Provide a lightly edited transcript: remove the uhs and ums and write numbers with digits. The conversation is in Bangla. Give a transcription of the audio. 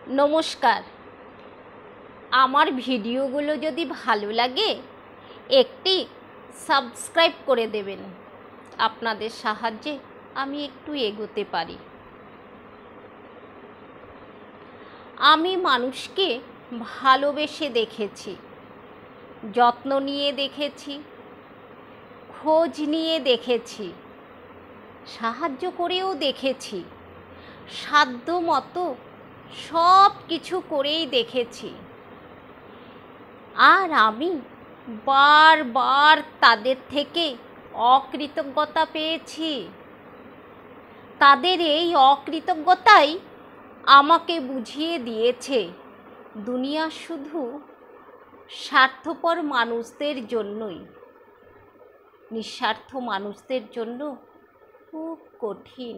নমস্কার। আমার ভিডিওগুলো যদি ভালো লাগে একটি সাবস্ক্রাইব করে দেবেন। আপনাদের সাহায্যে আমি একটু এগোতে পারি। আমি মানুষকে ভালোবেসে দেখেছি, যত্ন নিয়ে দেখেছি, খোঁজ নিয়ে দেখেছি, সাহায্য করেও দেখেছি, সাধ্য মতো সব কিছু করেই দেখেছি। আর আমি বারবার তাদের থেকে অকৃতজ্ঞতা পেয়েছি। তাদের এই অকৃতজ্ঞতাই আমাকে বুঝিয়ে দিয়েছে দুনিয়া শুধু স্বার্থপর মানুষদের জন্যই, নিঃস্বার্থ মানুষদের জন্য খুব কঠিন।